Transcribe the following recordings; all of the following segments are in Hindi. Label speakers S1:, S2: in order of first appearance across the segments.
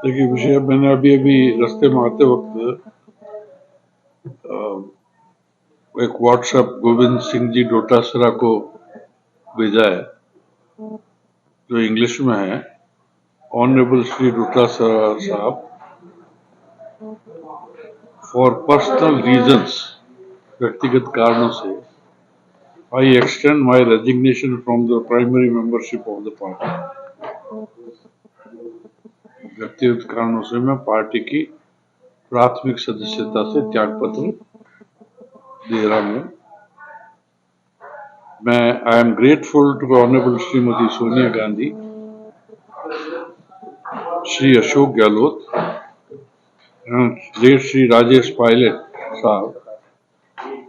S1: देखिए विषय मैंने अभी अभी रास्ते में आते वक्त एक व्हाट्सएप गोविंद सिंह जी डोटासरा को भेजा है जो इंग्लिश में है। ऑनरेबल श्री डोटासरा साहब, फॉर पर्सनल रीजंस, व्यक्तिगत कारणों से I extend my resignation from the primary membership of the party. व्यक्तिगत कारणों से मैं पार्टी की प्राथमिक सदस्यता से त्याग पत्र दे रहा हूं। मैं I am grateful to honourable Shrimati Sonia Gandhi, Shri Ashok Gehlot and late Shri Rajesh Pilot Saab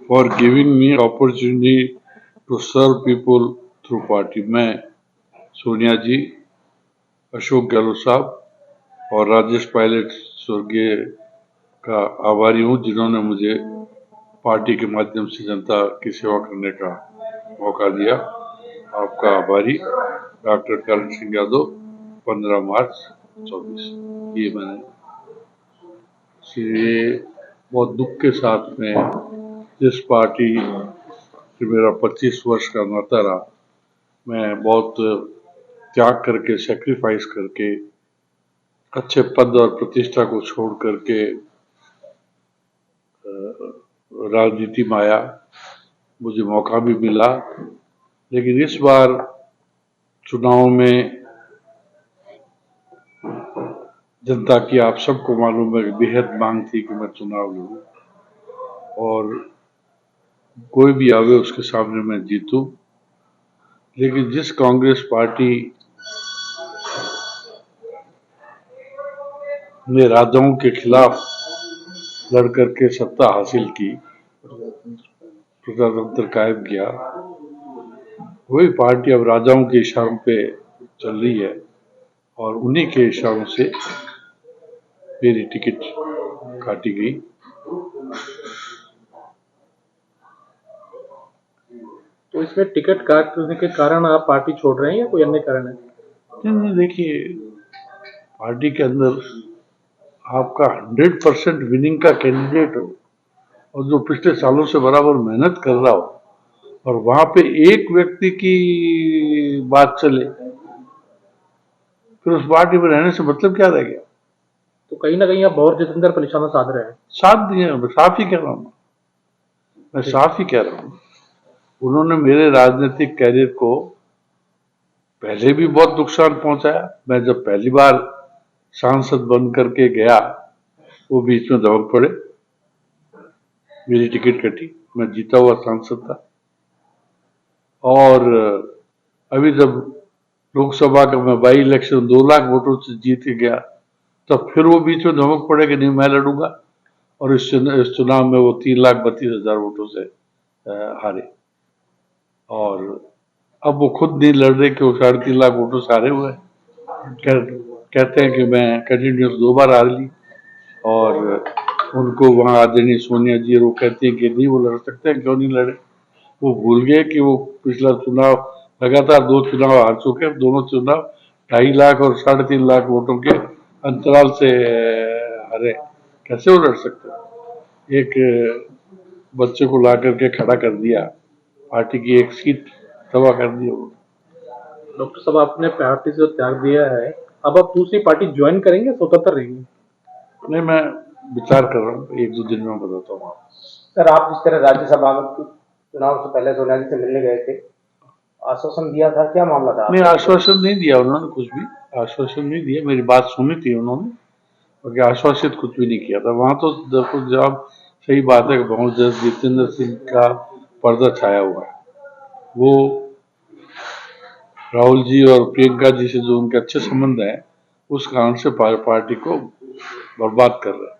S1: for giving me opportunity to serve people through party। मैं सोनिया जी, अशोक गहलोत साहब और राजेश पायलट स्वर्गीय का आभारी हूँ जिन्होंने मुझे पार्टी के माध्यम से जनता की सेवा करने का मौका दिया। आपका आभारी, डॉक्टर करण सिंह यादव, 15 मार्च 24। ये मैंने ये बहुत दुख के साथ में जिस पार्टी से मेरा 25 वर्ष का नाता रहा, मैं बहुत त्याग करके, सेक्रीफाइस करके, अच्छे पद और प्रतिष्ठा को छोड़ करके राजनीति में आया। मुझे मौका भी मिला, लेकिन इस बार चुनाव में जनता की, आप सबको मालूम है, बेहद मांग थी कि मैं चुनाव लड़ूं और कोई भी आवे उसके सामने मैं जीतूं। लेकिन जिस कांग्रेस पार्टी ने राजाओं के खिलाफ लड़ करके सत्ता हासिल की, प्रजातंत्र कायम किया, वही पार्टी अब राजाओं के इशारों पे चल रही है और उन्हीं के इशारों से मेरी टिकट काटी गई।
S2: तो इसमें टिकट काटने के कारण आप पार्टी छोड़ रहे हैं या कोई अन्य कारण है?
S1: नहीं, देखिए, पार्टी के अंदर आपका 100% विनिंग का कैंडिडेट हो और जो पिछले सालों से बराबर मेहनत कर रहा हो और वहां पे एक व्यक्ति की बात चले, फिर उस पार्टी में रहने से मतलब क्या रह गया?
S2: तो कहीं ना कहीं आप भौर जितेंद्र पर निशाना साध रहे हैं।
S1: साथ दिए, साफ ही कह रहा हूँ, मैं साफ ही कह रहा हूँ। उन्होंने मेरे राजनीतिक कैरियर को पहले भी बहुत नुकसान पहुंचाया। मैं जब पहली बार सांसद बन करके गया, वो बीच में दौड़ पड़े, मेरी टिकट कटी, मैं जीता हुआ सांसद था। और अभी जब लोकसभा का मैं बाई इलेक्शन 2 लाख वोटों से जीत के गया, तब फिर वो बीच में धमक पड़े कि नहीं मैं लड़ूंगा, और इस चुनाव में वो 3,32,000 वोटों से हारे। और अब वो खुद नहीं लड़ रहे कि वो 3.5 लाख वोटों से हारे हुए। कहते हैं कि मैं कंटिन्यूस 2 बार हार ली, और उनको वहां आदरणीय सोनिया जी वो कहती है कि नहीं वो लड़ सकते हैं, क्यों नहीं लड़े। वो भूल गए कि वो पिछला चुनाव लगातार 2 चुनाव हार चुके, दोनों चुनाव 2.5 लाख और 3.5 लाख वोटों के अंतराल से हारे। कैसे वो लड़ सकते? एक बच्चे को ला करके खड़ा कर दिया, पार्टी की एक सीट तबाह कर दी।
S2: डॉक्टर साहब, आपने पार्टी से त्याग दिया है, अब आप दूसरी पार्टी ज्वाइन करेंगे, स्वतंत्र रहेंगे?
S1: नहीं, मैं विचार कर रहा हूँ, 1-2 दिन में बताता हूँ।
S3: सर, आप जिस तरह राज्यसभा में चुनाव से पहले सोनिया जी से मिलने गए थे, आश्वासन दिया था, क्या मामला था?
S1: नहीं, आश्वासन नहीं दिया उन्होंने, कुछ भी आश्वासन नहीं दिया। मेरी बात सुनी थी उन्होंने, और आश्वासित कुछ भी नहीं किया था। वहां तो देखो, जब सही बात है कि बहुत जल्द जितेंद्र सिंह का पर्दा छाया हुआ है। वो राहुल जी और प्रियंका जी से जो उनके अच्छे संबंध हैं, उस कारण से पार्टी को बर्बाद कर रहे हैं।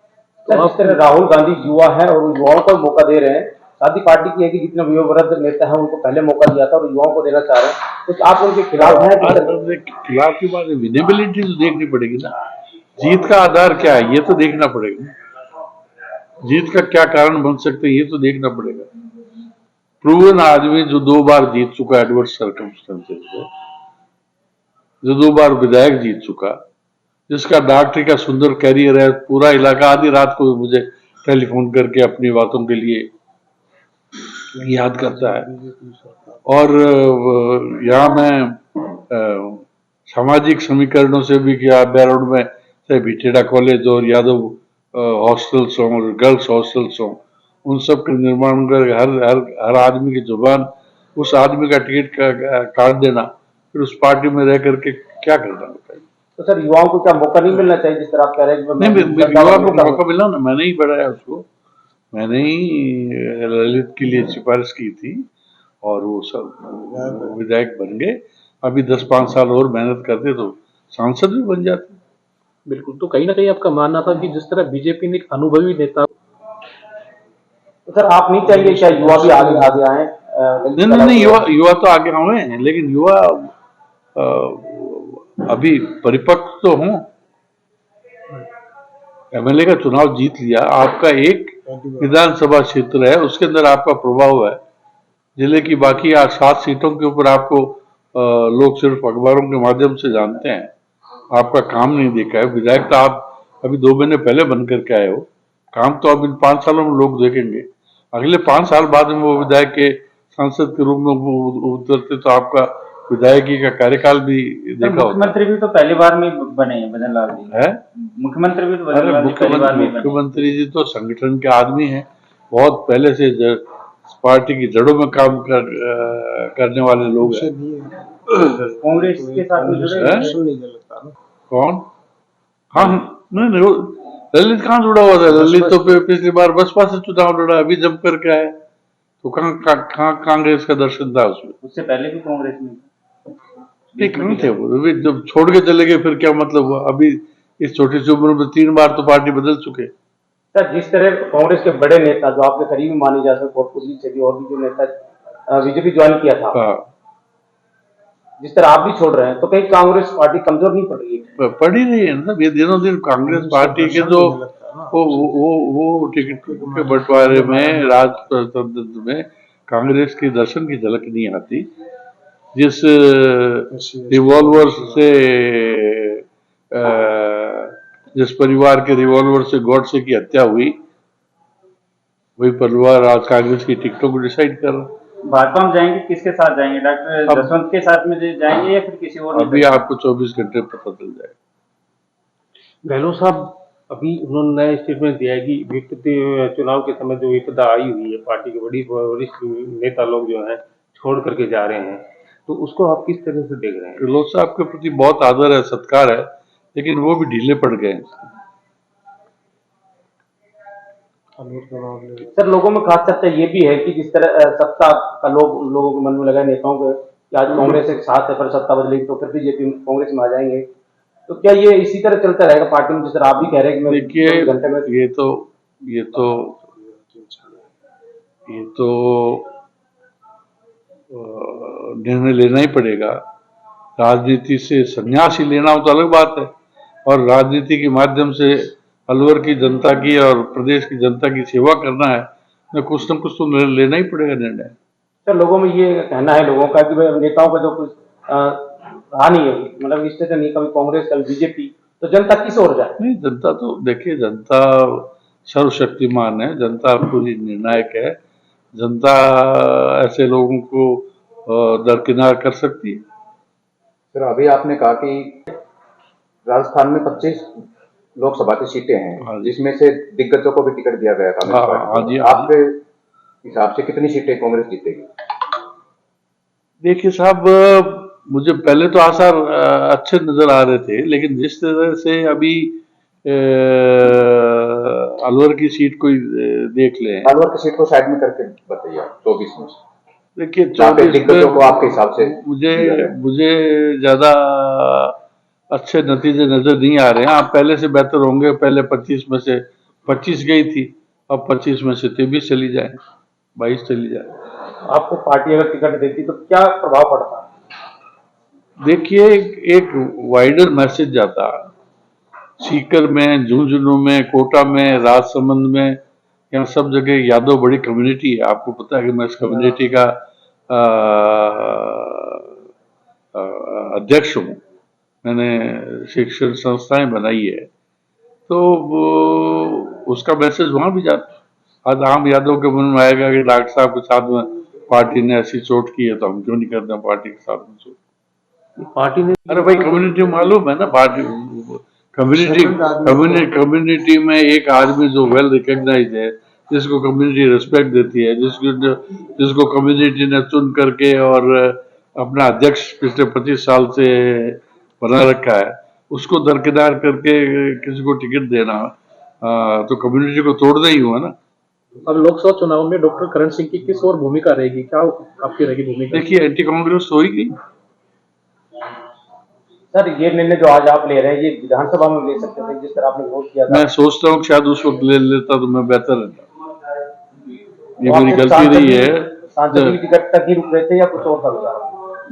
S3: तो जिस तरह राहुल गांधी युवा है और युवाओं को मौका दे रहे हैं, साथ ही पार्टी की है कि जितने युववृद्ध नेता है उनको पहले मौका दिया था और युवाओं को देना चाह रहे हैं, तो आप उनके खिलाफ हैं?
S1: खिलाफ की बात है, विनेबिलिटी तो देखनी पड़ेगी ना। जीत का आधार क्या है ये तो देखना पड़ेगा। जीत का क्या कारण बन सकते हैं ये तो देखना पड़ेगा। प्रूवन आदमी जो 2 बार जीत चुका, एडवर्स सर्कमस्टेंसेस में जो 2 बार विधायक जीत चुका, जिसका डॉक्टरी का सुंदर कैरियर है, पूरा इलाका आधी रात को मुझे टेलीफोन करके अपनी बातों के लिए याद करता है। और यहाँ मैं सामाजिक समीकरणों से भी किया, बैरोड में चाहे भिटेड़ा कॉलेज और यादव हॉस्टल्स हों और गर्ल्स हॉस्टल्स हों, उन सब के निर्माण कर हर हर हर आदमी की जुबान उस आदमी का टिकट काट देना, फिर उस पार्टी में रह करके क्या करना बताइए।
S3: तो सर युवाओं को क्या मौका नहीं मिलना चाहिए, जिस तरह आप कह रहे हैं कि
S1: नहीं, युवा को मौका मिला ना, मैंने ही बढ़ाया उसको, मैंने ही ललित के लिए सिफारिश की थी और वो सब विधायक बन गए। अभी 10-5 साल और मेहनत करते तो सांसद भी बन जाते।
S2: बिल्कुल, तो कहीं ना कहीं आपका मानना था कि जिस तरह बीजेपी ने एक अनुभवी नेता,
S3: तो सर आप नहीं चाहिए क्या युवा भी आगे आगे आए?
S1: नहीं, युवा तो आगे हुए हैं, लेकिन युवा अभी परिपक्व तो हों। एमएलए का चुनाव जीत लिया, आपका एक विधानसभा क्षेत्र है, उसके अंदर आपका प्रभाव है। जिले की बाकी 7 सीटों के ऊपर आपको लोग सिर्फ अखबारों के माध्यम से जानते हैं, आपका काम नहीं देखा है। विधायक तो आप अभी 2 महीने पहले बन करके आए हो, काम तो अब इन 5 सालों में लोग देखेंगे। अगले 5 साल बाद में वो विधायक के सांसद के रूप में उतरते तो आपका विधायकी का कार्यकाल भी देखा होता।
S4: मुख्यमंत्री भी तो पहली बार में बने हैं भजन लाल जी
S1: है।
S4: मुख्यमंत्री भी तो
S1: अरे
S4: भजन लाल जी पहली बार में बने हैं।
S1: मुख्यमंत्री जी तो संगठन के आदमी हैं, बहुत पहले से पार्टी की जड़ों में काम करने वाले लोग हैं।
S4: कांग्रेस के साथ में जुड़े
S1: हैं? कौन? हाँ, नहीं, ललित कहाँ जुड़ा हुआ था? ललित तो पिछली बार बसपा से चुनाव लड़ा, अभी जम करके आया, तो कहाँ कांग्रेस का दर्शन था उसमें?
S4: उससे पहले भी कांग्रेस में
S1: नहीं, कहाँ थे वो? अभी जब छोड़ के चले गए फिर क्या मतलब हुआ? अभी इस छोटी सी उम्र में 3 बार तो पार्टी बदल चुके।
S3: सर जिस तरह कांग्रेस के बड़े नेता जो आपके करीबी माने जा सकते और खुशी से भी और भी जो नेता बीजेपी ज्वाइन किया था,
S1: हाँ,
S3: जिस तरह आप भी छोड़ रहे हैं, तो कहीं कांग्रेस पार्टी कमजोर नहीं पड़ रही है?
S1: पड़ ही रही है ना। ये दिनों दिन कांग्रेस पार्टी के जो वो टिकट के बंटवारे में, राजतंत्र में कांग्रेस के दर्शन की झलक नहीं आती। जिस रिवॉल्वर से जिस परिवार के रिवॉल्वर से गॉडसे की हत्या हुई, वही परिवार आज कांग्रेस की टिकटों को डिसाइड कर रहा है।
S4: भाजपा में जाएंगे, किसके साथ जाएंगे? डॉक्टर जसवंत के साथ में जाएंगे या फिर किसी और?
S1: अभी आपको 24 घंटे पता चल जाएगा।
S5: गहलोत साहब, अभी उन्होंने नया स्टेटमेंट दिया है कि विपत्ति चुनाव के समय जो विपदा आई हुई है, पार्टी के वरिष्ठ नेता लोग जो हैं छोड़ करके जा रहे हैं, तो उसको आप किस तरह से देख रहे हैं?
S1: गहलोत साहब के प्रति बहुत आदर है, सत्कार है, लेकिन वो भी ढीले पड़ गए।
S3: सर लोगों में खास चर्चा ये भी है कि जिस तरह सत्ता का लोगों के मन में लगा, नेताओं के कि आज कांग्रेस एक साथ है, पर सत्ता बदलेगी तो फिर बीजेपी कांग्रेस में आ जाएंगे, तो क्या ये इसी तरह चलता रहेगा पार्टी में, जिस तरह आप भी कह रहे हैं कि मैं
S1: देखिए,
S3: 24 घंटे में?
S1: ये तो निर्णय लेना ही पड़ेगा। राजनीति से संन्यास ही लेना हो तो अलग बात है, और राजनीति के माध्यम से अलवर की जनता की और प्रदेश की जनता की सेवा करना है, तो कुछ न कुछ तो लेना ही पड़ेगा निर्णय।
S3: सर लोगों में ये कहना है लोगों का कि भाई नेताओं का जो कुछ रहा नहीं है, मतलब इस तरह नहीं, कभी कांग्रेस कभी बीजेपी, तो जनता किस ओर जाए?
S1: नहीं, जनता तो देखिए, जनता सर्वशक्तिमान है, जनता पूरी निर्णायक है, जनता ऐसे लोगों को दरकिनार कर सकती है।
S6: सर अभी आपने कहा कि राजस्थान में 25 लोकसभा की सीटें हैं, जिसमें से दिग्गजों को भी टिकट दिया गया कांग्रेस पार्टी को। आपके हिसाब से कितनी सीटें कांग्रेस जीतेगी?
S1: देखिए साहब, मुझे पहले तो आसार अच्छे नजर आ रहे थे, लेकिन जिस तरह से अभी अलवर की सीट को देख लें।
S6: अलवर की सीट को साइड में करके बताइए, 24 में
S1: देखिए,
S6: 24 दिग्गजों को आपके हिसाब से
S1: मुझे ज्यादा अच्छे नतीजे नजर नहीं आ रहे हैं। आप पहले से बेहतर होंगे। पहले 25 में से 25 गई थी, अब 25 में से 23 चली जाए, 22 चली जाए।
S3: आपको पार्टी अगर टिकट देती तो क्या प्रभाव पड़ता?
S1: देखिए, एक वाइडर मैसेज जाता। सीकर में, झुंझुनू में, कोटा में, राजसमंद में, यहाँ सब जगह यादव बड़ी कम्युनिटी है। आपको पता है कि मैं इस कम्युनिटी का अध्यक्ष हूँ। मैंने शिक्षण संस्थाएं बनाई है, तो वो उसका मैसेज वहां भी जाता है। आज आम यादव के मन में आएगा कि डॉक्टर साहब के साथ में पार्टी ने ऐसी चोट की है, तो हम क्यों नहीं करते हैं पार्टी के साथ में चोट।
S5: पार्टी ने
S1: अरे भाई, कम्युनिटी मालूम है ना, पार्टी कम्युनिटी में एक आदमी जो वेल रिकॉग्नाइज है, जिसको कम्युनिटी रिस्पेक्ट देती है, जिसको कम्युनिटी ने चुन करके और अपना अध्यक्ष पिछले 25 साल से बना रखा है, उसको दरकिनार करके किसी को टिकट देना तो कम्युनिटी को तोड़ना ही हुआ ना।
S2: अब लोकसभा चुनाव में डॉक्टर करण सिंह की किस और भूमिका रहेगी, क्या आपकी रहेगी भूमिका?
S1: देखिए, एंटी कांग्रेस हो ही गई।
S3: सर ये निर्णय जो आज आप ले रहे हैं, ये विधानसभा में ले सकते थे जिस तरह आपने विरोध किया था।
S1: मैं सोचता हूँ शायद उस वक्त ले लेता तो मैं बेहतर रहता। ये
S3: तो
S1: मेरी
S3: आपको
S1: गलती रही है।
S3: सांसद की टिकट तक ही रुक रहे थे या कुछ और था विचार?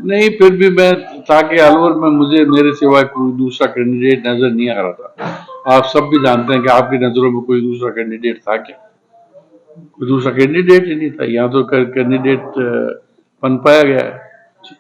S1: नहीं, फिर भी मैं ताकि अलवर में मुझे मेरे सिवाय कोई दूसरा कैंडिडेट नजर नहीं आ रहा था। आप सब भी जानते हैं कि आपकी नजरों में कोई दूसरा कैंडिडेट था क्या? कोई दूसरा कैंडिडेट ही नहीं था। यहाँ तो कैंडिडेट बन पाया गया है।